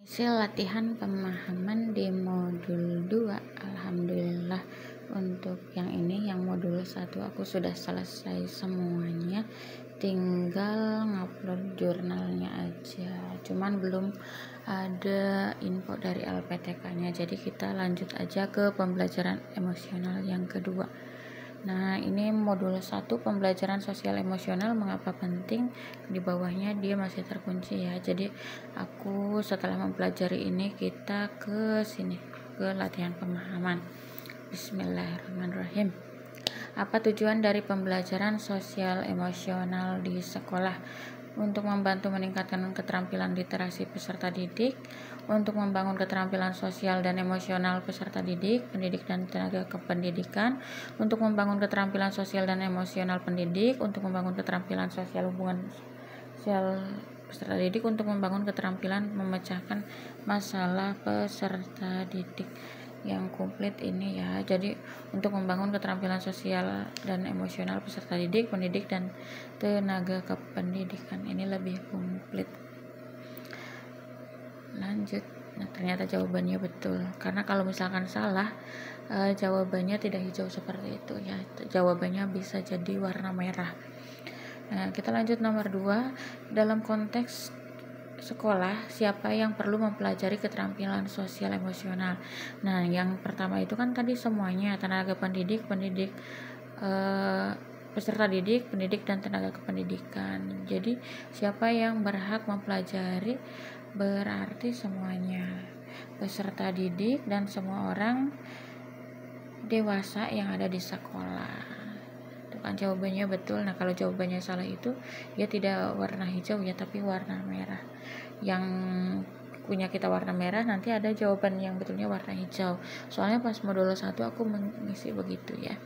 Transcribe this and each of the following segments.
Hasil latihan pemahaman di modul 2, alhamdulillah untuk yang ini, yang modul 1 aku sudah selesai semuanya, tinggal ngupload jurnalnya aja, cuman belum ada info dari LPTK-nya. Jadi kita lanjut aja ke pembelajaran emosional yang kedua. Nah, ini modul 1 pembelajaran sosial emosional, mengapa penting. Di bawahnya dia masih terkunci ya. Jadi aku setelah mempelajari ini, kita ke sini, ke latihan pemahaman. Bismillahirrahmanirrahim. Apa tujuan dari pembelajaran sosial emosional di sekolah? Untuk membantu meningkatkan keterampilan literasi peserta didik, untuk membangun keterampilan sosial dan emosional peserta didik, pendidik dan tenaga kependidikan, untuk membangun keterampilan sosial dan emosional pendidik, untuk membangun keterampilan sosial hubungan sosial peserta didik, untuk membangun keterampilan memecahkan masalah peserta didik yang komplit ini ya. Jadi untuk membangun keterampilan sosial dan emosional peserta didik, pendidik dan tenaga kependidikan, ini lebih komplit. Lanjut. Nah, ternyata jawabannya betul, karena kalau misalkan salah, jawabannya tidak hijau seperti itu ya, jawabannya bisa jadi warna merah. Nah, kita lanjut nomor 2. Dalam konteks sekolah, siapa yang perlu mempelajari keterampilan sosial emosional? Nah, yang pertama itu kan tadi semuanya, tenaga pendidik, peserta didik, pendidik dan tenaga kependidikan. Jadi siapa yang berhak mempelajari? Berarti semuanya, peserta didik dan semua orang dewasa yang ada di sekolah. Kan jawabannya betul. Nah, kalau jawabannya salah itu ya tidak warna hijau ya, tapi warna merah. Yang punya kita warna merah, nanti ada jawaban yang betulnya warna hijau. Soalnya pas modul 1 aku mengisi begitu ya.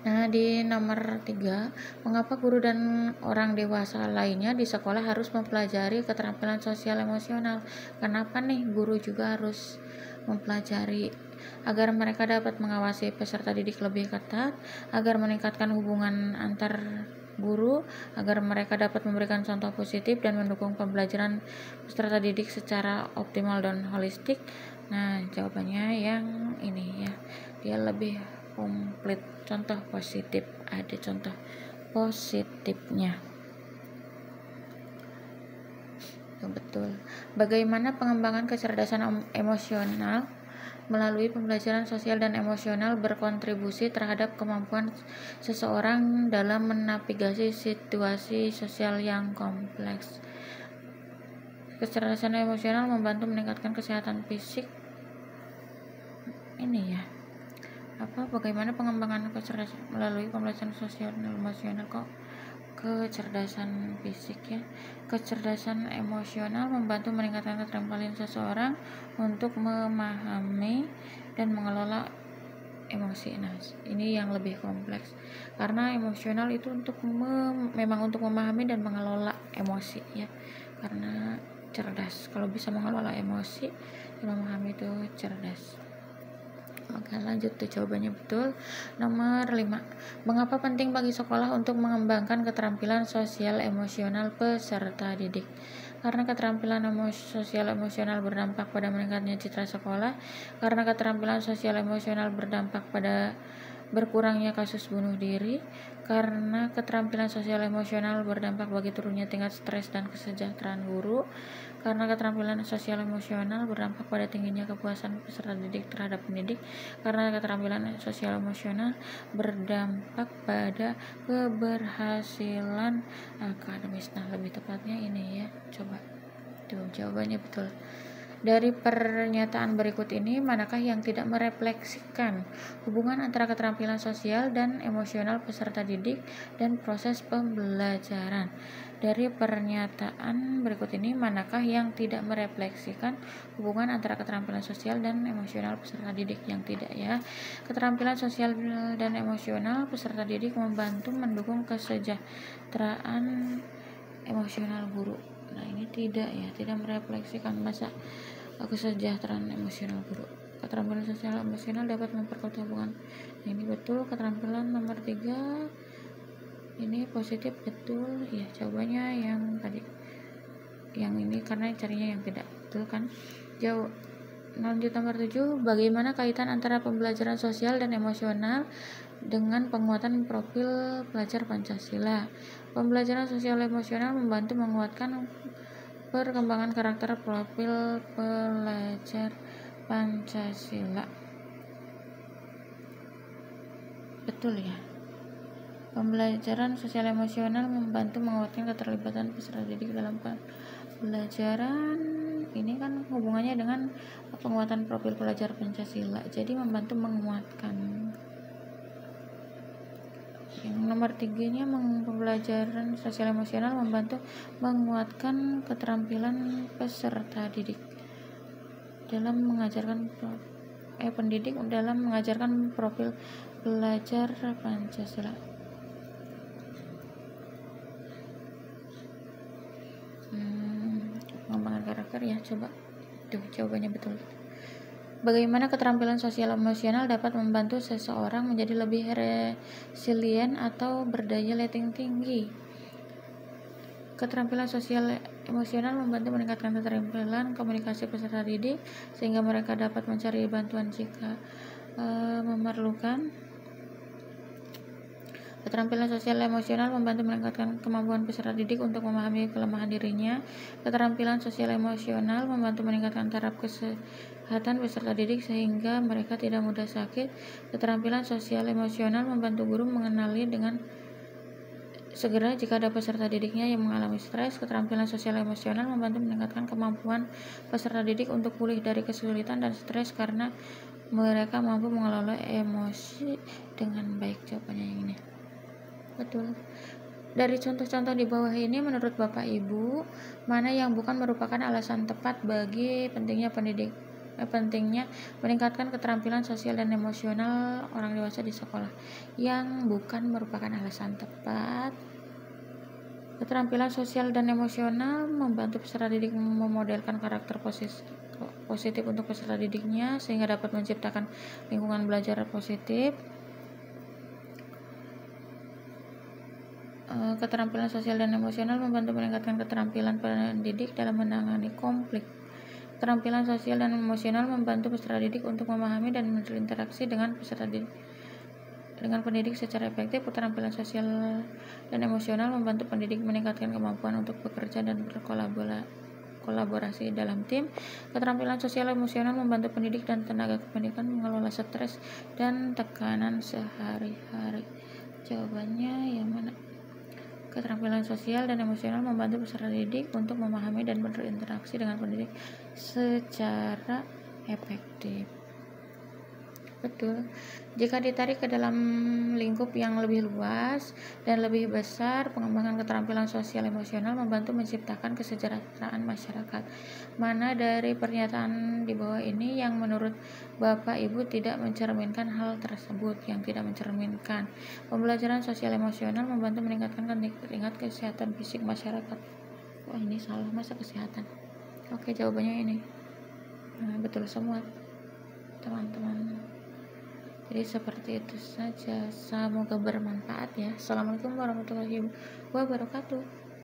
Nah, di nomor 3, mengapa guru dan orang dewasa lainnya di sekolah harus mempelajari keterampilan sosial emosional? Kenapa nih guru juga harus mempelajari? Agar mereka dapat mengawasi peserta didik lebih ketat, agar meningkatkan hubungan antar guru, agar mereka dapat memberikan contoh positif dan mendukung pembelajaran peserta didik secara optimal dan holistik. Nah, jawabannya yang ini ya, dia lebih komplit. Contoh positif, ada contoh positifnya. Betul. Bagaimana pengembangan kecerdasan emosional melalui pembelajaran sosial dan emosional berkontribusi terhadap kemampuan seseorang dalam menavigasi situasi sosial yang kompleks. Kecerdasan emosional membantu meningkatkan kesehatan fisik. Ini ya. Bagaimana pengembangan kecerdasan melalui pembelajaran sosial dan emosional, kok kecerdasan fisik ya. Kecerdasan emosional membantu meningkatkan keterampilan seseorang untuk memahami dan mengelola emosi. Nah, ini yang lebih kompleks, karena emosional itu untuk memang untuk memahami dan mengelola emosi ya, karena cerdas. Kalau bisa mengelola emosi dan memahami itu cerdas. Oke, lanjut tuh, jawabannya betul. Nomor 5. Mengapa penting bagi sekolah untuk mengembangkan keterampilan sosial emosional peserta didik? Karena keterampilan sosial emosional berdampak pada meningkatnya citra sekolah, karena keterampilan sosial emosional berdampak pada berkurangnya kasus bunuh diri, karena keterampilan sosial emosional berdampak bagi turunnya tingkat stres dan kesejahteraan guru, karena keterampilan sosial emosional berdampak pada tingginya kepuasan peserta didik terhadap pendidik, karena keterampilan sosial emosional berdampak pada keberhasilan akademis. Nah, lebih tepatnya ini ya, coba tuh jawabannya betul. Dari pernyataan berikut ini, manakah yang tidak merefleksikan hubungan antara keterampilan sosial dan emosional peserta didik dan proses pembelajaran? Dari pernyataan berikut ini, manakah yang tidak merefleksikan hubungan antara keterampilan sosial dan emosional peserta didik? Yang tidak ya. Keterampilan sosial dan emosional peserta didik membantu mendukung kesejahteraan emosional guru. Nah, ini tidak ya, tidak merefleksikan masa kesejahteraan emosional guru. Keterampilan sosial emosional dapat memperkuat hubungan. Ini betul. Keterampilan nomor 3 ini positif, betul ya, jawabannya yang tadi, yang ini karena carinya yang tidak. betul kan? Jauh. Lanjut nomor 7, bagaimana kaitan antara pembelajaran sosial dan emosional dengan penguatan profil pelajar Pancasila? Pembelajaran sosial emosional membantu menguatkan perkembangan karakter profil pelajar Pancasila. Betul ya. Pembelajaran sosial emosional membantu menguatkan keterlibatan peserta didik dalam pembelajaran. Ini kan hubungannya dengan penguatan profil pelajar Pancasila. Jadi membantu menguatkan. Yang nomor 3-nya, pembelajaran sosial emosional membantu menguatkan keterampilan peserta didik dalam mengajarkan pendidik dalam mengajarkan profil pelajar Pancasila. Pengembangan karakter ya, coba tuh jawabannya betul. Bagaimana keterampilan sosial emosional dapat membantu seseorang menjadi lebih resilient atau berdaya letting tinggi? Keterampilan sosial emosional membantu meningkatkan keterampilan komunikasi peserta didik sehingga mereka dapat mencari bantuan jika memerlukan. Keterampilan sosial emosional membantu meningkatkan kemampuan peserta didik untuk memahami kelemahan dirinya. Keterampilan sosial emosional membantu meningkatkan taraf kesehatan peserta didik sehingga mereka tidak mudah sakit. Keterampilan sosial emosional membantu guru mengenali dengan segera jika ada peserta didiknya yang mengalami stres. Keterampilan sosial emosional membantu meningkatkan kemampuan peserta didik untuk pulih dari kesulitan dan stres karena mereka mampu mengelola emosi dengan baik. Jawabannya yang ini. Betul. Dari contoh-contoh di bawah ini, menurut Bapak Ibu, mana yang bukan merupakan alasan tepat bagi pentingnya meningkatkan keterampilan sosial dan emosional orang dewasa di sekolah? Yang bukan merupakan alasan tepat. Keterampilan sosial dan emosional membantu peserta didik memodelkan karakter positif untuk peserta didiknya sehingga dapat menciptakan lingkungan belajar positif. Keterampilan sosial dan emosional membantu meningkatkan keterampilan pendidik dalam menangani konflik. Keterampilan sosial dan emosional membantu peserta didik untuk memahami dan berinteraksi dengan pendidik secara efektif. Keterampilan sosial dan emosional membantu pendidik meningkatkan kemampuan untuk bekerja dan berkolaborasi dalam tim. Keterampilan sosial emosional membantu pendidik dan tenaga kependidikan mengelola stres dan tekanan sehari-hari. Jawabannya yang mana? Keterampilan sosial dan emosional membantu peserta didik untuk memahami dan berinteraksi dengan pendidik secara efektif. Betul. Jika ditarik ke dalam lingkup yang lebih luas dan lebih besar, pengembangan keterampilan sosial emosional membantu menciptakan kesejahteraan masyarakat. Mana dari pernyataan di bawah ini yang menurut Bapak Ibu tidak mencerminkan hal tersebut? Yang tidak mencerminkan. Pembelajaran sosial emosional membantu meningkatkan tingkat kesehatan fisik masyarakat. Wah, ini salah, masa kesehatan? Oke, jawabannya ini. Betul semua, teman-teman. Jadi seperti itu saja. Semoga bermanfaat ya. Assalamualaikum warahmatullahi wabarakatuh.